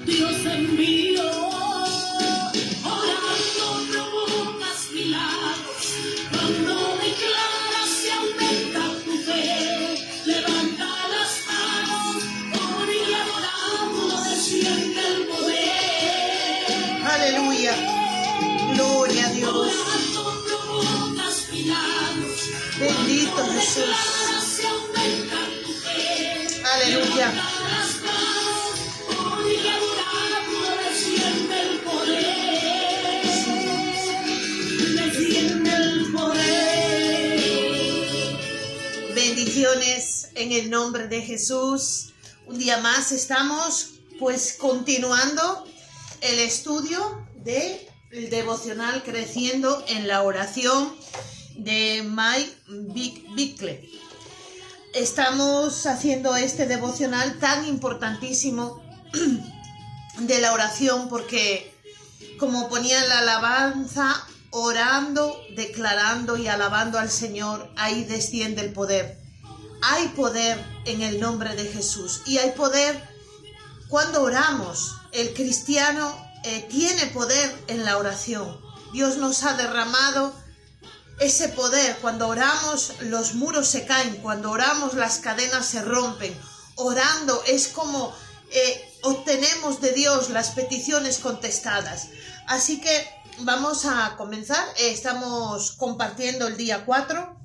Dios envió, orando provocas milagros, cuando declaras se aumenta tu fe, levanta las manos, por y adorando desciende el poder. Aleluya, gloria a Dios. Orando provocas milagros, Bendito Jesús. declaras se aumenta tu fe, Aleluya. las manos, por y adorando desciende el poder, desciende el poder. Bendiciones en el nombre de Jesús. Un día más estamos pues continuando el estudio del devocional Creciendo en la Oración de Mike Bickle. Estamos haciendo este devocional tan importantísimo de la oración porque, como ponía en la alabanza, orando, declarando y alabando al Señor, ahí desciende el poder. Hay poder en el nombre de Jesús y hay poder cuando oramos. El cristiano tiene poder en la oración. Dios nos ha derramado ese poder. Cuando oramos, los muros se caen. Cuando oramos, las cadenas se rompen. Orando es como obtenemos de Dios las peticiones contestadas. Así que vamos a comenzar. Estamos compartiendo el día 4.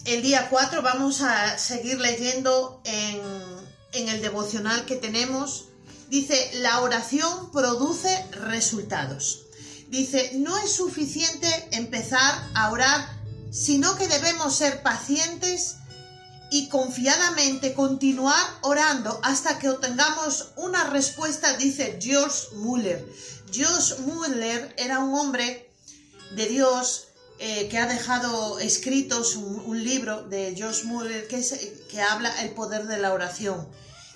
El día 4 vamos a seguir leyendo en el devocional que tenemos. Dice, la oración produce resultados. Dice, no es suficiente empezar a orar, sino que debemos ser pacientes y confiadamente continuar orando hasta que obtengamos una respuesta, dice George Mueller. George Mueller era un hombre de Dios que ha dejado escritos un libro de George Mueller que habla el poder de la oración.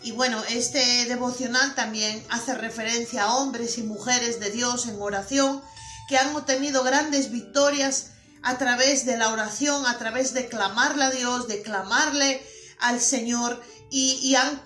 Y bueno, este devocional también hace referencia a hombres y mujeres de Dios en oración que han obtenido grandes victorias a través de la oración, a través de clamarle a Dios, de clamarle al Señor y han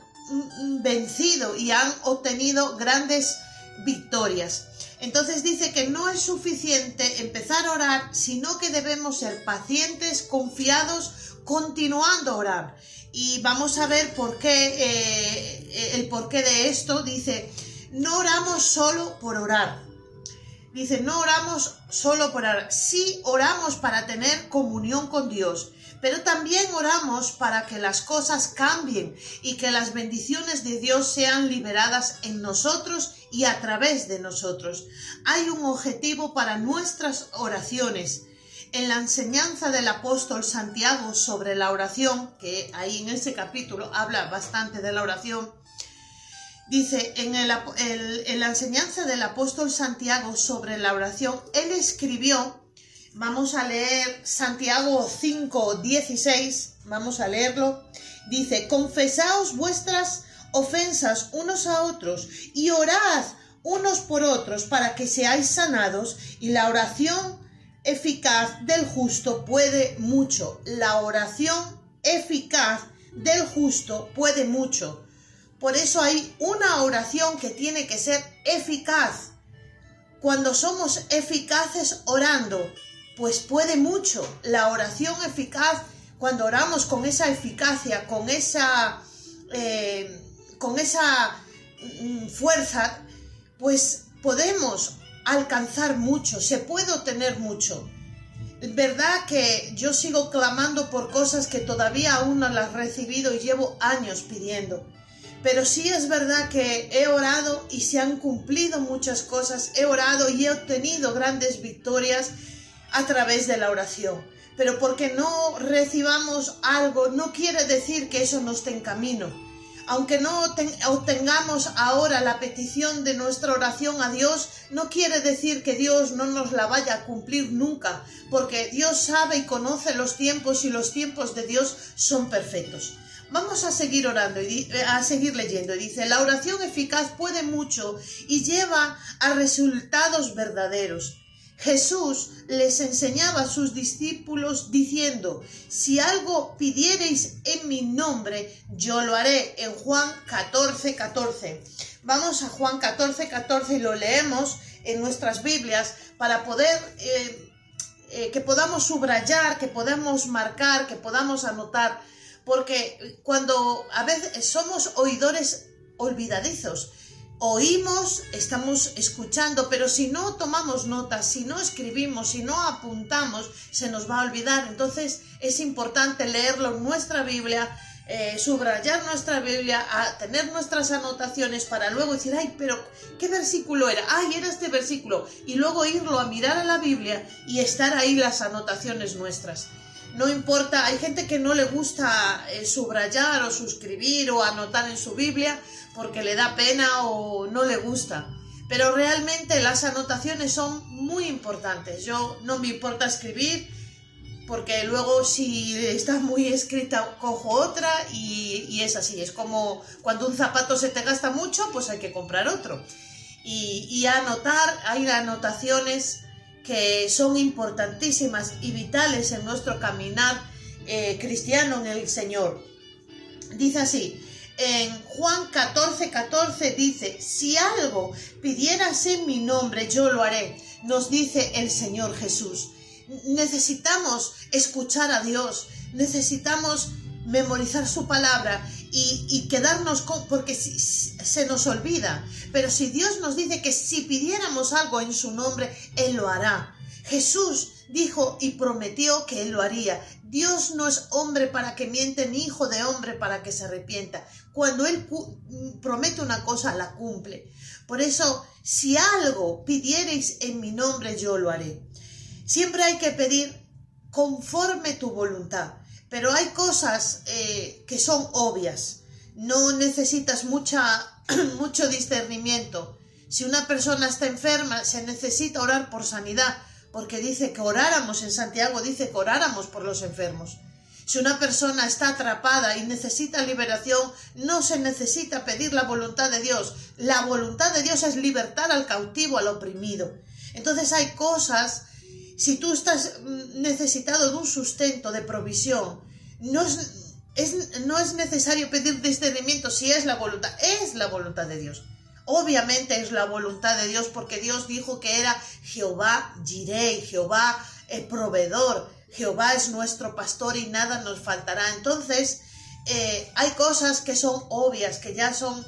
vencido y han obtenido grandes victorias. Entonces dice que no es suficiente empezar a orar, sino que debemos ser pacientes, confiados, continuando a orar. Y vamos a ver por qué, el porqué de esto. Dice, no oramos solo por orar. Dice, no oramos solo por orar. Sí oramos para tener comunión con Dios, pero también oramos para que las cosas cambien y que las bendiciones de Dios sean liberadas en nosotros y a través de nosotros. Hay un objetivo para nuestras oraciones. En la enseñanza del apóstol Santiago sobre la oración, que ahí en ese capítulo habla bastante de la oración, dice, en la enseñanza del apóstol Santiago sobre la oración, él escribió, vamos a leer Santiago 5:16, vamos a leerlo, dice, confesaos vuestras ofensas unos a otros y orad unos por otros para que seáis sanados, y la oración eficaz del justo puede mucho. La oración eficaz del justo puede mucho. Por eso hay una oración que tiene que ser eficaz. Cuando somos eficaces orando, pues puede mucho. La oración eficaz, cuando oramos con esa eficacia, con esa fuerza, pues podemos alcanzar mucho, se puede obtener mucho. Es verdad que yo sigo clamando por cosas que todavía aún no las he recibido y llevo años pidiendo. Pero sí es verdad que he orado y se han cumplido muchas cosas. He orado y he obtenido grandes victorias a través de la oración. Pero porque no recibamos algo, no quiere decir que eso no esté en camino. Aunque no obtengamos ahora la petición de nuestra oración a Dios, no quiere decir que Dios no nos la vaya a cumplir nunca, porque Dios sabe y conoce los tiempos y los tiempos de Dios son perfectos. Vamos a seguir orando y a seguir leyendo. Dice, la oración eficaz puede mucho y lleva a resultados verdaderos. Jesús les enseñaba a sus discípulos diciendo, si algo pidiereis en mi nombre, yo lo haré, en Juan 14:14. Vamos a Juan 14:14 y lo leemos en nuestras Biblias para poder que podamos subrayar, que podamos marcar, que podamos anotar, porque cuando a veces somos oidores olvidadizos, oímos, estamos escuchando, pero si no tomamos notas, si no escribimos, si no apuntamos, se nos va a olvidar. Entonces es importante leerlo en nuestra Biblia, subrayar nuestra Biblia, a tener nuestras anotaciones para luego decir, ay, pero ¿qué versículo era? Ay, era este versículo. Y luego irlo a mirar a la Biblia y estar ahí las anotaciones nuestras. No importa, hay gente que no le gusta subrayar o suscribir o anotar en su Biblia porque le da pena o no le gusta. Pero realmente las anotaciones son muy importantes. Yo no me importa escribir porque luego si está muy escrita cojo otra y es así. Es como cuando un zapato se te gasta mucho, pues hay que comprar otro. Y anotar, hay anotaciones que son importantísimas y vitales en nuestro caminar cristiano en el Señor. Dice así, en Juan 14:14 dice, si algo pidieras en mi nombre, yo lo haré, nos dice el Señor Jesús. Necesitamos escuchar a Dios, necesitamos memorizar su palabra y quedarnos porque se nos olvida. Pero si Dios nos dice que si pidiéramos algo en su nombre, Él lo hará. Jesús dijo y prometió que Él lo haría. Dios no es hombre para que miente, ni hijo de hombre para que se arrepienta. Cuando Él promete una cosa, la cumple. Por eso, si algo pidierais en mi nombre, yo lo haré. Siempre hay que pedir conforme tu voluntad. Pero hay cosas que son obvias. No necesitas mucho discernimiento. Si una persona está enferma, se necesita orar por sanidad, porque dice que oráramos, en Santiago dice que oráramos por los enfermos. Si una persona está atrapada y necesita liberación, no se necesita pedir la voluntad de Dios. La voluntad de Dios es libertar al cautivo, al oprimido. Entonces hay cosas, si tú estás necesitado de un sustento, de provisión, no es necesario pedir discernimiento si es la voluntad de Dios. Obviamente es la voluntad de Dios porque Dios dijo que era Jehová Jireh, Jehová proveedor, Jehová es nuestro pastor y nada nos faltará. Entonces hay cosas que son obvias, que ya son,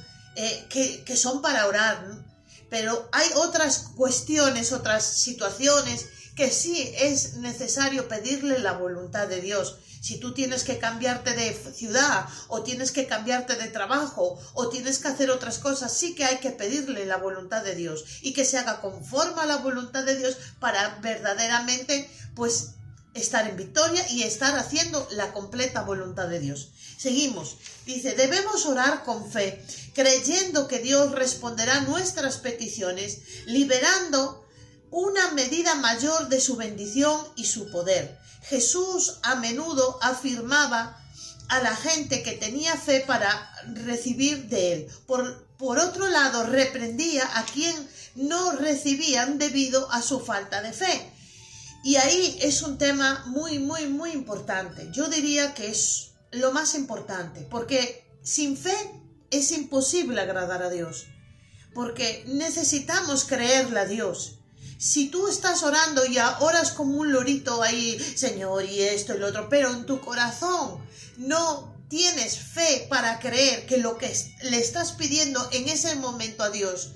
que son para orar, ¿no? Pero hay otras cuestiones, otras situaciones que sí es necesario pedirle la voluntad de Dios. Si tú tienes que cambiarte de ciudad o tienes que cambiarte de trabajo o tienes que hacer otras cosas, sí que hay que pedirle la voluntad de Dios y que se haga conforme a la voluntad de Dios para verdaderamente pues estar en victoria y estar haciendo la completa voluntad de Dios. Seguimos. Dice, debemos orar con fe, creyendo que Dios responderá nuestras peticiones, liberando una medida mayor de su bendición y su poder. Jesús a menudo afirmaba a la gente que tenía fe para recibir de él. Por otro lado, reprendía a quien no recibían debido a su falta de fe. Y ahí es un tema muy, muy, muy importante. Yo diría que es lo más importante, porque sin fe es imposible agradar a Dios, porque necesitamos creerle a Dios. Si tú estás orando y oras como un lorito ahí, Señor, y esto y lo otro, pero en tu corazón no tienes fe para creer que lo que le estás pidiendo en ese momento a Dios,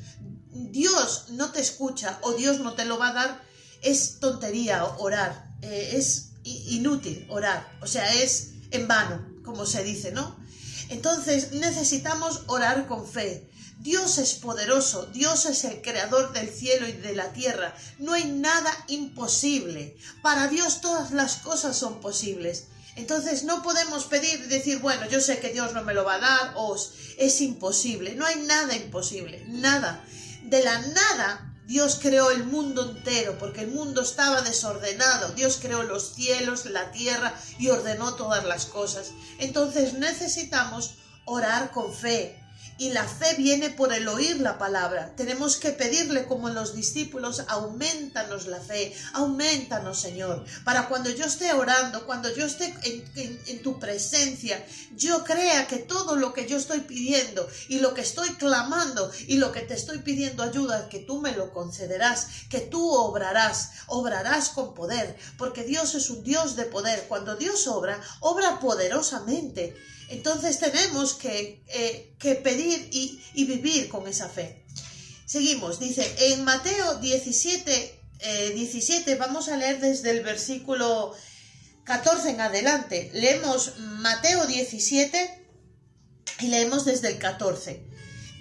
Dios no te escucha o Dios no te lo va a dar, es tontería orar, es inútil orar, o sea, es en vano, como se dice, ¿no? Entonces necesitamos orar con fe. Dios es poderoso, Dios es el creador del cielo y de la tierra. No hay nada imposible. Para Dios todas las cosas son posibles. Entonces no podemos pedir y decir, bueno, yo sé que Dios no me lo va a dar o es imposible. No hay nada imposible, nada. De la nada Dios creó el mundo entero porque el mundo estaba desordenado. Dios creó los cielos, la tierra y ordenó todas las cosas. Entonces necesitamos orar con fe. Y la fe viene por el oír la palabra. Tenemos que pedirle como los discípulos, aumentanos la fe, aumentanos, Señor, para cuando yo esté orando, cuando yo esté en tu presencia, yo crea que todo lo que yo estoy pidiendo y lo que estoy clamando y lo que te estoy pidiendo ayuda, que tú me lo concederás, que tú obrarás con poder, porque Dios es un Dios de poder. Cuando Dios obra poderosamente. Entonces tenemos que pedir y vivir con esa fe. Seguimos, dice en Mateo 17, vamos a leer desde el versículo 14 en adelante. Leemos Mateo 17 y leemos desde el 14.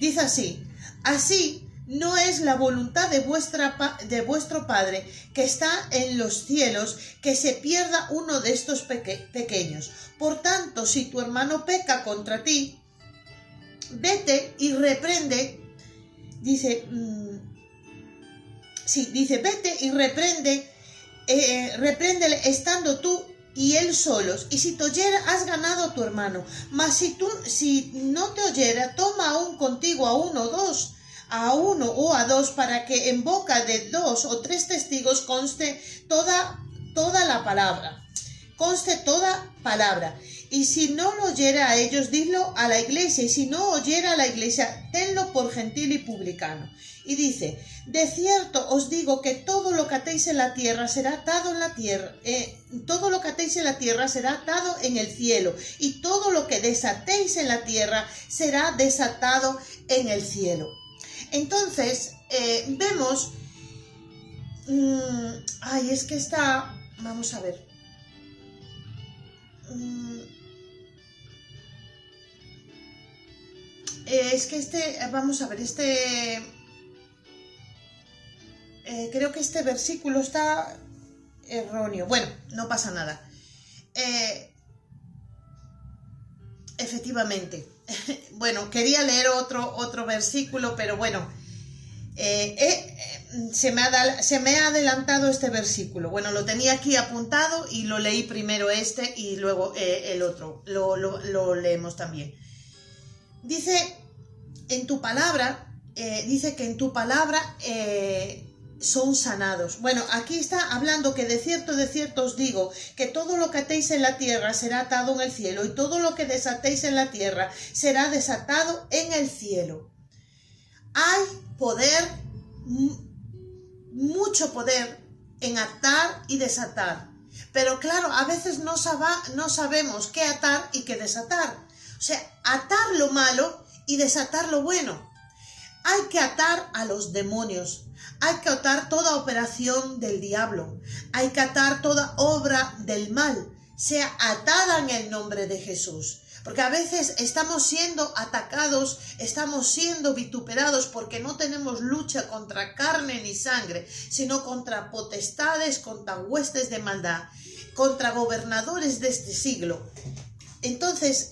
Dice así: así no es la voluntad de vuestro Padre que está en los cielos que se pierda uno de estos pequeños. Por tanto, si tu hermano peca contra ti, vete y reprende. Vete y repréndele estando tú y él solos, y si te oyera, has ganado a tu hermano. Mas si no te oyera, toma aún contigo a uno o a dos, para que en boca de 2 o 3 testigos conste toda palabra. Y si no lo oyera a ellos, dilo a la iglesia, y si no oyera a la iglesia, tenlo por gentil y publicano. Y dice: de cierto os digo que todo lo que atéis en la tierra será atado en la tierra, todo lo que atéis en la tierra será atado en el cielo, y todo lo que desatéis en la tierra será desatado en el cielo. Entonces, vemos, es que está, vamos a ver, creo que este versículo está erróneo. Bueno, no pasa nada. Efectivamente. Bueno, quería leer otro versículo, pero bueno, se me ha adelantado este versículo. Bueno, lo tenía aquí apuntado y lo leí primero y luego el otro. Lo leemos también. Dice que en tu palabra son sanados. Bueno, aquí está hablando que de cierto os digo que todo lo que atéis en la tierra será atado en el cielo, y todo lo que desatéis en la tierra será desatado en el cielo. Hay poder, mucho poder en atar y desatar. Pero claro, a veces no sabemos qué atar y qué desatar. O sea, atar lo malo y desatar lo bueno. Hay que atar a los demonios. Hay que atar toda operación del diablo. Hay que atar toda obra del mal. Sea atada en el nombre de Jesús. Porque a veces estamos siendo atacados, estamos siendo vituperados porque no tenemos lucha contra carne ni sangre, sino contra potestades, contra huestes de maldad, contra gobernadores de este siglo. Entonces,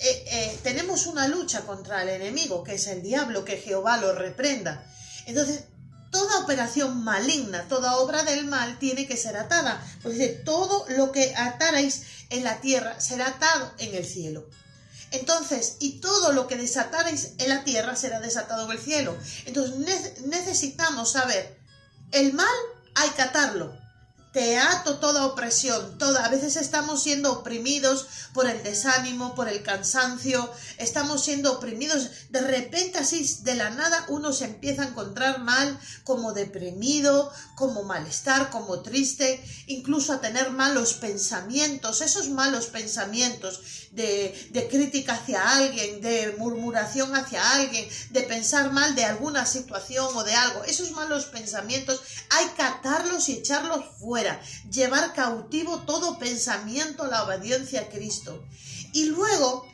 tenemos una lucha contra el enemigo, que es el diablo, que Jehová lo reprenda. Entonces, toda operación maligna, toda obra del mal tiene que ser atada. Porque dice, todo lo que ataréis en la tierra será atado en el cielo. Entonces, y todo lo que desataréis en la tierra será desatado en el cielo. Entonces, necesitamos saber, el mal hay que atarlo. Te ato toda opresión, a veces estamos siendo oprimidos por el desánimo, por el cansancio, estamos siendo oprimidos, de repente así de la nada uno se empieza a encontrar mal, como deprimido, como malestar, como triste, incluso a tener malos pensamientos, esos malos pensamientos de crítica hacia alguien, de murmuración hacia alguien, de pensar mal de alguna situación o de algo, esos malos pensamientos hay que atarlos y echarlos fuera. Llevar cautivo todo pensamiento a la obediencia a Cristo. Y luego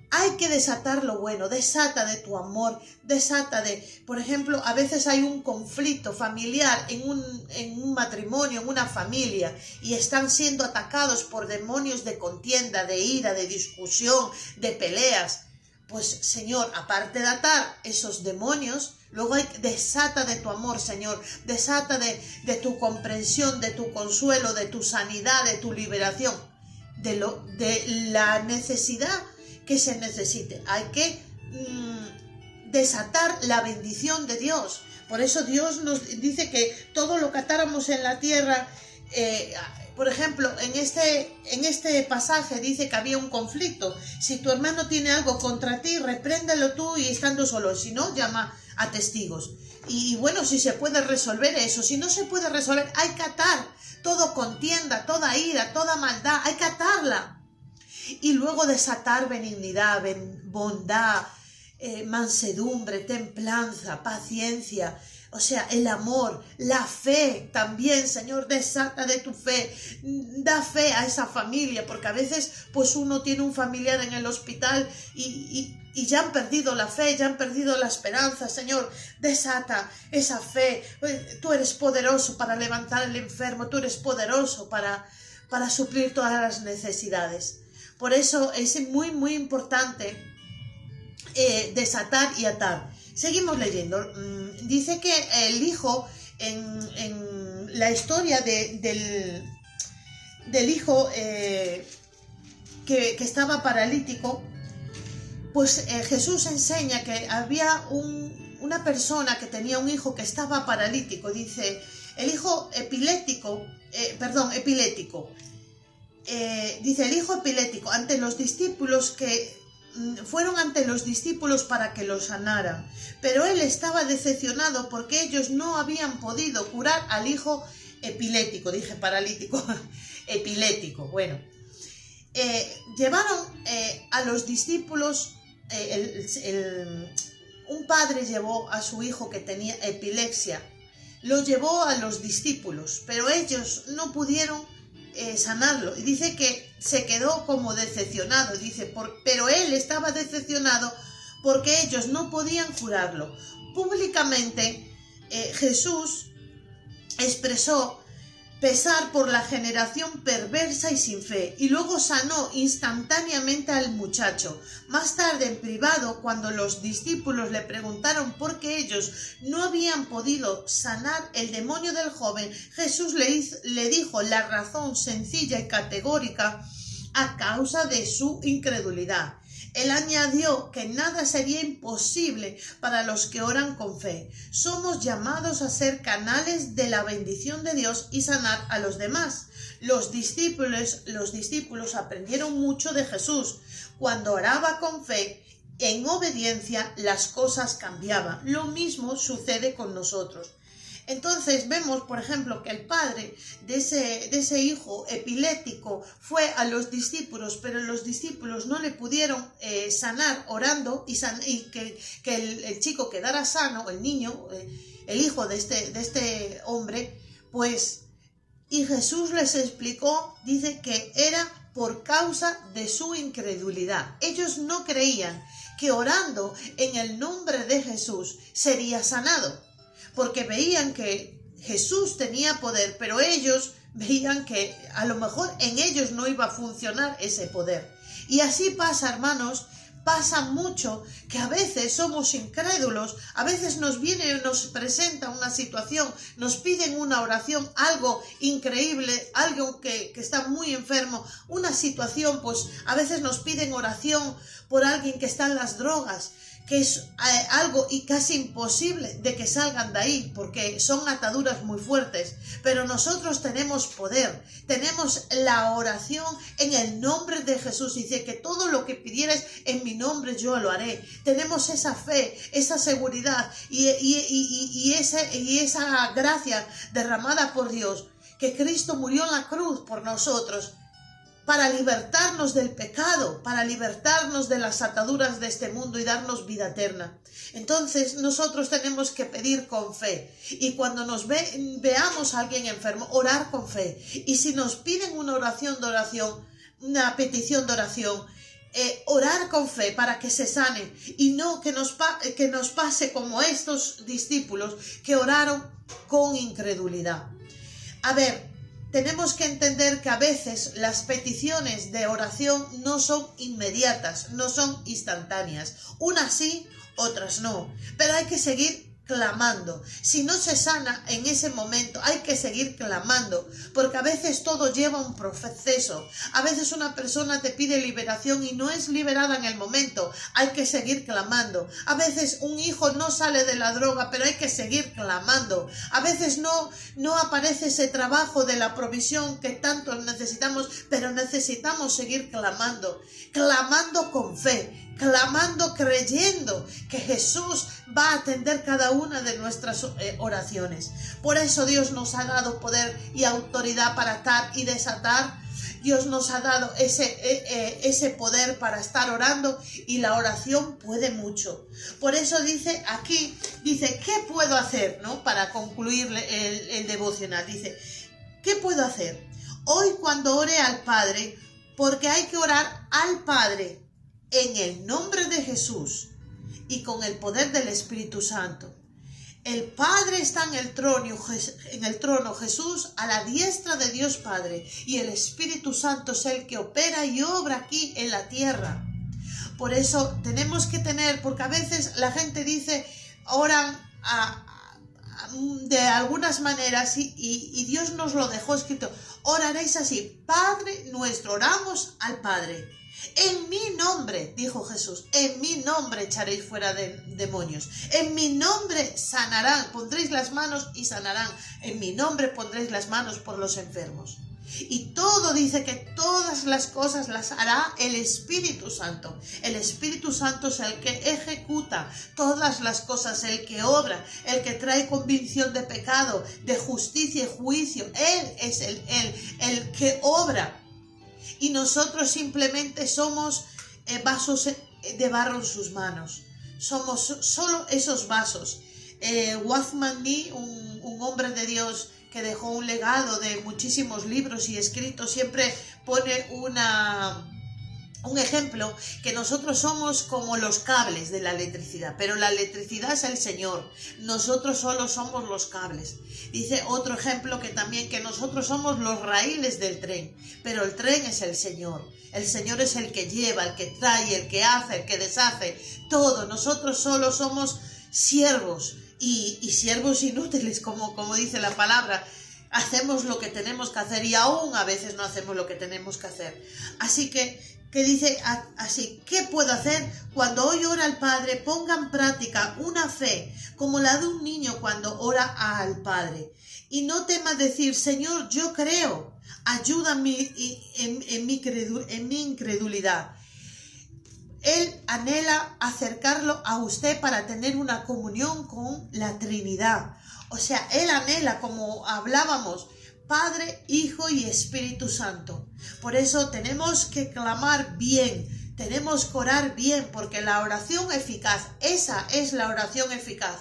hay que desatar lo bueno. Desata de tu amor, desata de, por ejemplo, a veces hay un conflicto familiar en un matrimonio, en una familia, y están siendo atacados por demonios de contienda, de ira, de discusión, de peleas. Pues, Señor, aparte de atar esos demonios, luego desata de tu amor, Señor, desata de tu comprensión, de tu consuelo, de tu sanidad, de tu liberación, de la necesidad que se necesite. Hay que desatar la bendición de Dios. Por eso Dios nos dice que todo lo que atáramos en la tierra, por ejemplo, en este pasaje dice que había un conflicto. Si tu hermano tiene algo contra ti, repréndelo tú y estando solo. Si no, llama a testigos. Y bueno, si se puede resolver eso, si no se puede resolver, hay que atar todo contienda, toda ira, toda maldad, hay que atarla. Y luego desatar benignidad, bondad, mansedumbre, templanza, paciencia, o sea, el amor, la fe también, Señor, desata de tu fe, da fe a esa familia, porque a veces pues uno tiene un familiar en el hospital y ya han perdido la fe, ya han perdido la esperanza. Señor, desata esa fe. Tú eres poderoso para levantar al enfermo, tú eres poderoso para suplir todas las necesidades. Por eso es muy, muy importante desatar y atar. Seguimos leyendo. Dice que el hijo, en la historia del hijo que estaba paralítico, pues Jesús enseña que había una persona que tenía un hijo que estaba paralítico. Dice, el hijo epiléptico. Dice, el hijo epiléptico, ante los discípulos fueron ante los discípulos para que lo sanaran, pero él estaba decepcionado porque ellos no habían podido curar al hijo epiléptico. Dije paralítico, epiléptico. Bueno, llevaron a los discípulos, un padre llevó a su hijo que tenía epilepsia, lo llevó a los discípulos, pero ellos no pudieron sanarlo, y dice que se quedó como decepcionado. Dice, pero él estaba decepcionado porque ellos no podían curarlo. Públicamente Jesús expresó pesar por la generación perversa y sin fe, y luego sanó instantáneamente al muchacho. Más tarde, en privado, cuando los discípulos le preguntaron por qué ellos no habían podido sanar el demonio del joven, Jesús le dijo la razón sencilla y categórica: a causa de su incredulidad. Él añadió que nada sería imposible para los que oran con fe. Somos llamados a ser canales de la bendición de Dios y sanar a los demás. Los discípulos aprendieron mucho de Jesús. Cuando oraba con fe, en obediencia, las cosas cambiaban. Lo mismo sucede con nosotros. Entonces vemos, por ejemplo, que el padre de ese hijo epiléptico fue a los discípulos, pero los discípulos no le pudieron sanar orando y que el chico quedara sano, el niño, el hijo de este hombre, pues, y Jesús les explicó, dice que era por causa de su incredulidad. Ellos no creían que orando en el nombre de Jesús sería sanado, porque veían que Jesús tenía poder, pero ellos veían que a lo mejor en ellos no iba a funcionar ese poder. Y así pasa, hermanos, pasa mucho que a veces somos incrédulos, a veces nos presenta una situación, nos piden una oración, algo increíble, algo que está muy enfermo, una situación, pues a veces nos piden oración por alguien que está en las drogas, que es algo y casi imposible de que salgan de ahí, porque son ataduras muy fuertes. Pero nosotros tenemos poder, tenemos la oración en el nombre de Jesús. Dice que todo lo que pidieres en mi nombre yo lo haré. Tenemos esa fe, esa seguridad y esa gracia derramada por Dios, que Cristo murió en la cruz por nosotros, para libertarnos del pecado, para libertarnos de las ataduras de este mundo y darnos vida eterna. Entonces nosotros tenemos que pedir con fe, y cuando veamos a alguien enfermo, orar con fe. Y si nos piden una oración de oración, una petición de oración, orar con fe para que se sane, y no que nos pase como estos discípulos que oraron con incredulidad. A ver, tenemos que entender que a veces las peticiones de oración no son inmediatas, no son instantáneas. Unas sí, otras no. Pero hay que seguir clamando. Si no se sana en ese momento, hay que seguir clamando, porque a veces todo lleva un proceso. A veces una persona te pide liberación y no es liberada en el momento, hay que seguir clamando. A veces un hijo no sale de la droga, pero hay que seguir clamando. A veces no aparece ese trabajo de la provisión que tanto necesitamos, pero necesitamos seguir clamando, clamando con fe, clamando, creyendo que Jesús va a atender cada una de nuestras oraciones. Por eso Dios nos ha dado poder y autoridad para atar y desatar. Dios nos ha dado ese poder para estar orando, y la oración puede mucho. Por eso dice aquí, ¿qué puedo hacer? ¿No? Para concluir el devocional, dice, ¿qué puedo hacer? Hoy cuando ore al Padre, porque hay que orar al Padre en el nombre de Jesús y con el poder del Espíritu Santo. El Padre está en el trono, Jesús a la diestra de Dios Padre, y el Espíritu Santo es el que opera y obra aquí en la tierra. Por eso tenemos que tener, porque a veces la gente dice, oran de algunas maneras y Dios nos lo dejó escrito, oraréis así, Padre nuestro, oramos al Padre. En mi nombre, dijo Jesús, en mi nombre echaréis fuera de demonios, en mi nombre sanarán, pondréis las manos y sanarán, en mi nombre pondréis las manos por los enfermos. Y todo dice que todas las cosas las hará el Espíritu Santo. El Espíritu Santo es el que ejecuta todas las cosas, el que obra, el que trae convicción de pecado, de justicia y juicio. Él es el que obra. Y nosotros simplemente somos vasos de barro en sus manos. Somos solo esos vasos. Watchman Nee, un hombre de Dios que dejó un legado de muchísimos libros y escritos, siempre pone un ejemplo, que nosotros somos como los cables de la electricidad, pero la electricidad es el Señor, nosotros solo somos los cables. Dice otro ejemplo que nosotros somos los raíles del tren, pero el tren es el Señor es el que lleva, el que trae, el que hace, el que deshace, todo. Nosotros solo somos siervos y siervos inútiles, como dice la palabra. Hacemos lo que tenemos que hacer y aún a veces no hacemos lo que tenemos que hacer. Así que dice así, ¿qué puedo hacer? Cuando hoy ora al Padre, ponga en práctica una fe como la de un niño cuando ora al Padre. Y no tema decir, Señor, yo creo, ayúdame en mi incredulidad. Él anhela acercarlo a usted para tener una comunión con la Trinidad. O sea, Él anhela, como hablábamos, Padre, Hijo y Espíritu Santo. Por eso tenemos que clamar bien, tenemos que orar bien, porque la oración eficaz, esa es la oración eficaz.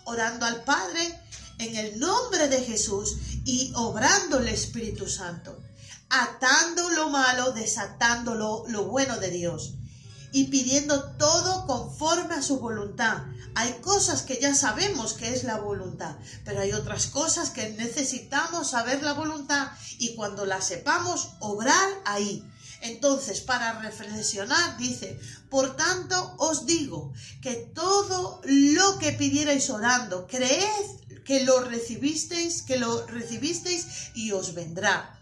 Orando al Padre en el nombre de Jesús y obrando el Espíritu Santo. Atando lo malo, desatando lo bueno de Dios. Y pidiendo todo conforme a su voluntad. Hay cosas que ya sabemos que es la voluntad, pero hay otras cosas que necesitamos saber la voluntad, y cuando la sepamos, obrar ahí. Entonces, para reflexionar, dice, por tanto os digo que todo lo que pidierais orando, creed que lo recibisteis y os vendrá.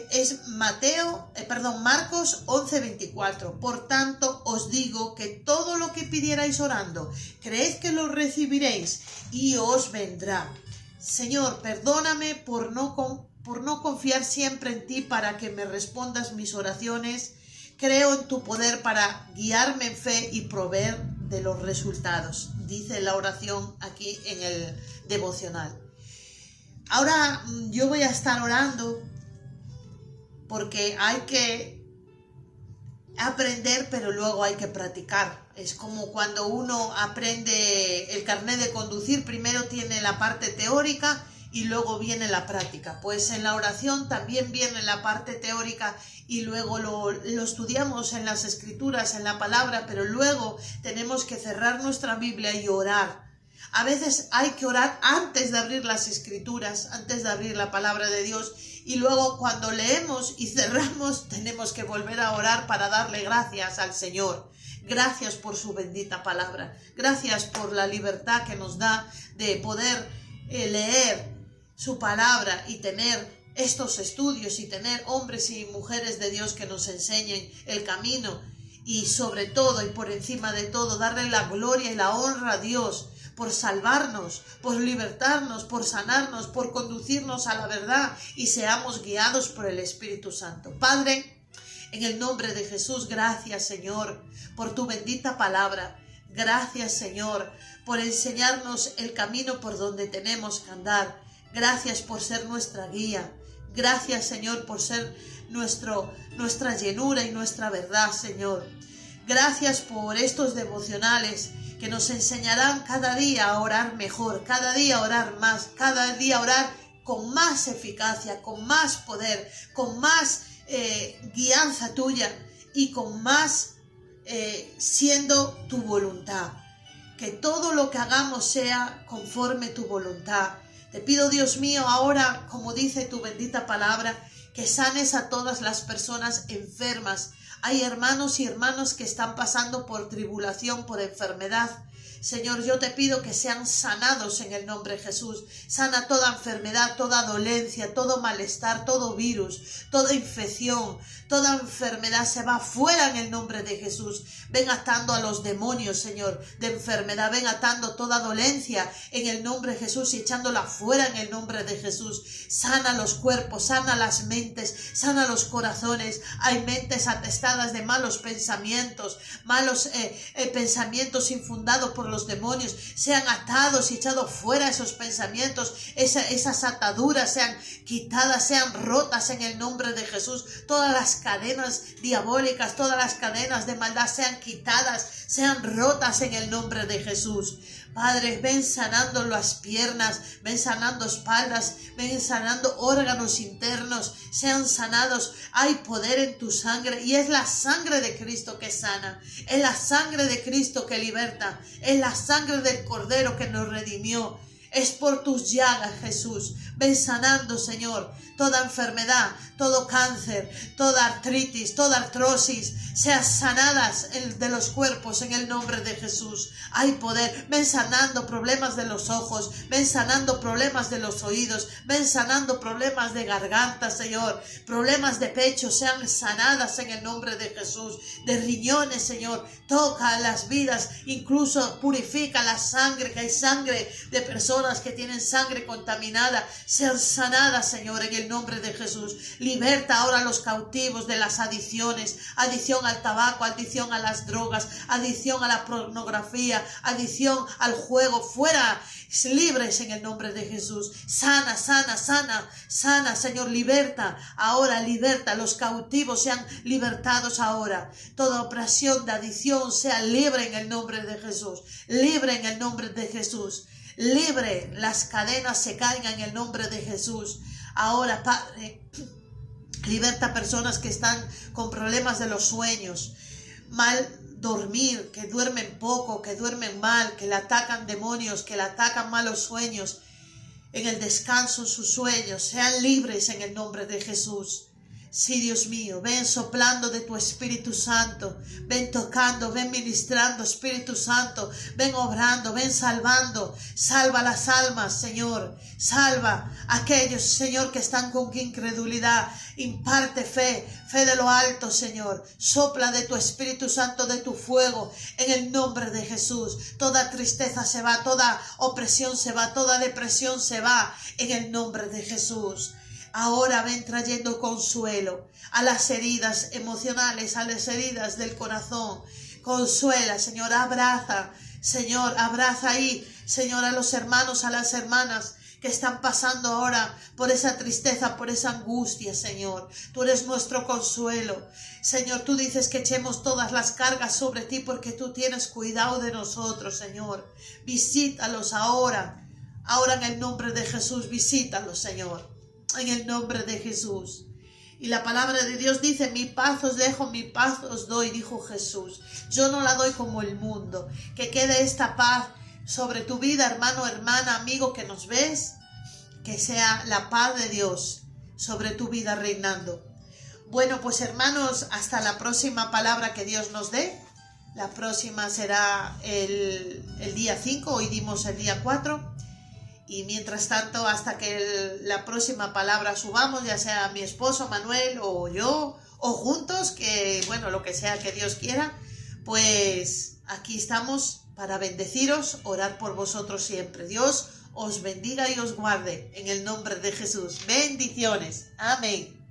Es Marcos 11:24. Por tanto os digo que todo lo que pidierais orando, creed que lo recibiréis y os vendrá. Señor, perdóname por no confiar siempre en ti para que me respondas mis oraciones. Creo en tu poder para guiarme en fe y proveer de los resultados. Dice la oración aquí en el devocional. Ahora yo voy a estar orando, porque hay que aprender, pero luego hay que practicar. Es como cuando uno aprende el carnet de conducir, primero tiene la parte teórica y luego viene la práctica. Pues en la oración también viene la parte teórica y luego lo estudiamos en las escrituras, en la palabra, pero luego tenemos que cerrar nuestra Biblia y orar. A veces hay que orar antes de abrir las escrituras, antes de abrir la palabra de Dios, y luego cuando leemos y cerramos tenemos que volver a orar para darle gracias al Señor. Gracias por su bendita palabra. Gracias por la libertad que nos da de poder leer su palabra y tener estos estudios y tener hombres y mujeres de Dios que nos enseñen el camino y sobre todo y por encima de todo darle la gloria y la honra a Dios por salvarnos, por libertarnos, por sanarnos, por conducirnos a la verdad y seamos guiados por el Espíritu Santo. Padre, en el nombre de Jesús, gracias Señor por tu bendita palabra. Gracias Señor por enseñarnos el camino por donde tenemos que andar. Gracias por ser nuestra guía. Gracias Señor por ser nuestra llenura y nuestra verdad Señor. Gracias por estos devocionales que nos enseñarán cada día a orar mejor, cada día a orar más, cada día a orar con más eficacia, con más poder, con más guianza tuya y con más siendo tu voluntad. Que todo lo que hagamos sea conforme tu voluntad. Te pido, Dios mío, ahora, como dice tu bendita palabra, que sanes a todas las personas enfermas. Hay hermanos y hermanas que están pasando por tribulación, por enfermedad. Señor, yo te pido que sean sanados en el nombre de Jesús. Sana toda enfermedad, toda dolencia, todo malestar, todo virus, toda infección, toda enfermedad se va fuera en el nombre de Jesús. Ven atando a los demonios, Señor, de enfermedad. Ven atando toda dolencia en el nombre de Jesús y echándola fuera en el nombre de Jesús. Sana los cuerpos, sana las mentes, sana los corazones. Hay mentes atestadas de malos pensamientos, pensamientos infundados por los demonios. Sean atados y echados fuera esos pensamientos, esas ataduras sean quitadas, sean rotas en el nombre de Jesús. Todas las cadenas diabólicas, todas las cadenas de maldad sean quitadas, sean rotas en el nombre de Jesús. Padre, ven sanando las piernas, ven sanando espaldas, ven sanando órganos internos, sean sanados. Hay poder en tu sangre y es la sangre de Cristo que sana, es la sangre de Cristo que liberta, es la sangre del Cordero que nos redimió. Es por tus llagas, Jesús. Ven sanando, Señor, toda enfermedad, todo cáncer, toda artritis, toda artrosis, sean sanadas de los cuerpos en el nombre de Jesús. Hay poder. Ven sanando problemas de los ojos, ven sanando problemas de los oídos, ven sanando problemas de garganta, Señor. Problemas de pecho sean sanadas en el nombre de Jesús. De riñones, Señor. Toca las vidas, incluso purifica la sangre, que hay sangre de personas que tienen sangre contaminada, sean sanadas, Señor, en el nombre de Jesús. Liberta ahora a los cautivos de las adicciones, adicción al tabaco, adicción a las drogas, adicción a la pornografía, adicción al juego, fuera, libres en el nombre de Jesús. Sana, sana, sana, sana, Señor, liberta, ahora liberta, los cautivos sean libertados ahora. Toda opresión de adicción sea libre en el nombre de Jesús, libre en el nombre de Jesús. Libre, las cadenas se caigan en el nombre de Jesús. Ahora, Padre, liberta a personas que están con problemas de los sueños, mal dormir, que duermen poco, que duermen mal, que le atacan demonios, que le atacan malos sueños. En el descanso, sus sueños sean libres en el nombre de Jesús. Sí, Dios mío, ven soplando de tu Espíritu Santo, ven tocando, ven ministrando, Espíritu Santo, ven obrando, ven salvando. Salva las almas, Señor, salva a aquellos, Señor, que están con incredulidad. Imparte fe, fe de lo alto, Señor. Sopla de tu Espíritu Santo, de tu fuego, en el nombre de Jesús. Toda tristeza se va, toda opresión se va, toda depresión se va, en el nombre de Jesús. Ahora ven trayendo consuelo a las heridas emocionales, a las heridas del corazón. Consuela, Señor, abraza, Señor, abraza ahí, Señor, a los hermanos, a las hermanas que están pasando ahora por esa tristeza, por esa angustia, Señor. Tú eres nuestro consuelo. Señor, tú dices que echemos todas las cargas sobre ti porque tú tienes cuidado de nosotros, Señor. Visítalos ahora, ahora en el nombre de Jesús, visítalos, Señor. En el nombre de Jesús. Y la palabra de Dios dice: mi paz os dejo, mi paz os doy, dijo Jesús. Yo no la doy como el mundo. Que quede esta paz sobre tu vida, hermano, hermana, amigo que nos ves. Que sea la paz de Dios sobre tu vida reinando. Bueno, pues hermanos, hasta la próxima palabra que Dios nos dé. La próxima será el día 5, hoy dimos el día 4. Y mientras tanto, hasta que la próxima palabra subamos, ya sea mi esposo Manuel o yo, o juntos, que bueno, lo que sea que Dios quiera, pues aquí estamos para bendeciros, orar por vosotros siempre. Dios os bendiga y os guarde en el nombre de Jesús. Bendiciones. Amén.